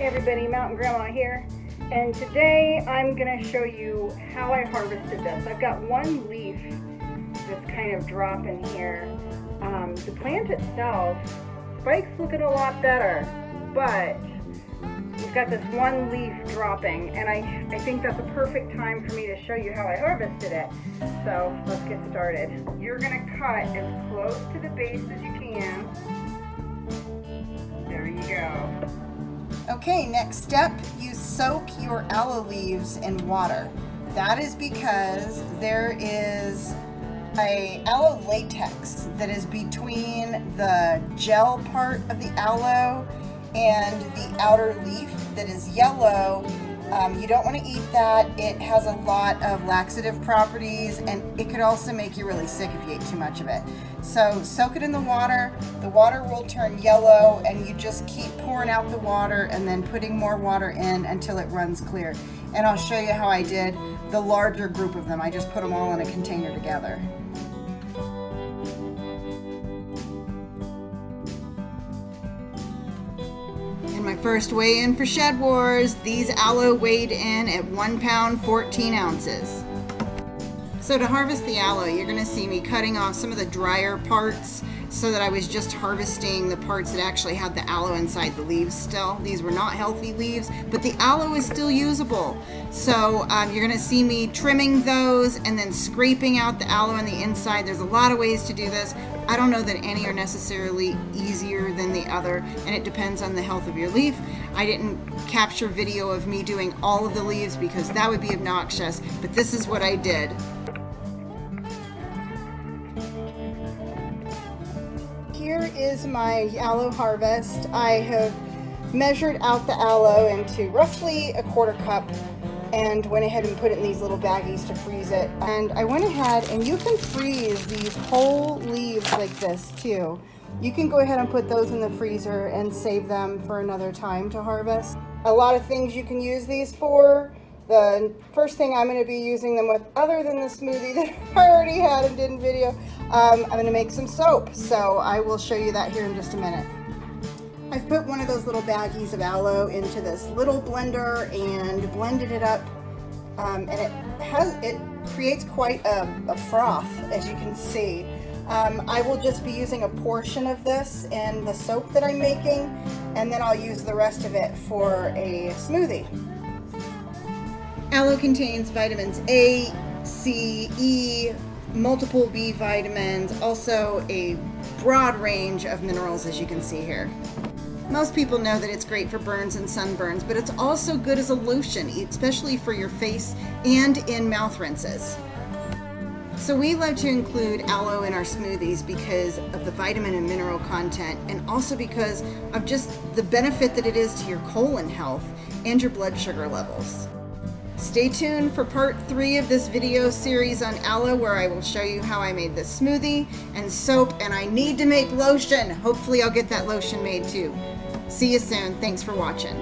Hey everybody, Mountain Grandma here, and today I'm going to show you how I harvested this. I've got one leaf that's kind of dropping here. The plant itself, spikes looking a lot better, but we've got this one leaf dropping, and I think that's a perfect time for me to show you how I harvested it. So let's get started. You're going to cut as close to the base as you can. There you go. Okay, next step, you soak your aloe leaves in water. That is because there is a aloe latex that is between the gel part of the aloe and the outer leaf that is yellow. You don't want to eat that. It has a lot of laxative properties, and it could also make you really sick if you ate too much of it. So soak it in the water will turn yellow, and you just keep pouring out the water and then putting more water in until it runs clear. And I'll show you how I did the larger group of them. I just put them all in a container together. In my first weigh-in for Shed Wars, these aloe weighed in at 1 pound 14 ounces. So to harvest the aloe, you're going to see me cutting off some of the drier parts so that I was just harvesting the parts that actually had the aloe inside the leaves still. These were not healthy leaves, but the aloe is still usable. So you're going to see me trimming those and then scraping out the aloe on the inside. There's a lot of ways to do this. I don't know that any are necessarily easier than the other, and it depends on the health of your leaf. I didn't capture video of me doing all of the leaves because that would be obnoxious, but this is what I did. Here is my aloe harvest. I have measured out the aloe into roughly a 1/4 cup and went ahead and put it in these little baggies to freeze it. And I went ahead, and you can freeze these whole leaves like this too. You can go ahead and put those in the freezer and save them for another time to harvest. A lot of things you can use these for. The first thing I'm going to be using them with, other than the smoothie that I already had and did in video, I'm going to make some soap. So I will show you that here in just a minute. I've put one of those little baggies of aloe into this little blender and blended it up, and it creates quite a froth, as you can see. I will just be using a portion of this in the soap that I'm making, and then I'll use the rest of it for a smoothie. Aloe contains vitamins A, C, E, multiple B vitamins, also a broad range of minerals, as you can see here. Most people know that it's great for burns and sunburns, but it's also good as a lotion, especially for your face and in mouth rinses. So we love to include aloe in our smoothies because of the vitamin and mineral content, and also because of just the benefit that it is to your colon health and your blood sugar levels. Stay tuned for part 3 of this video series on aloe, where I will show you how I made this smoothie and soap, and I need to make lotion. Hopefully I'll get that lotion made too. See you soon. Thanks for watching.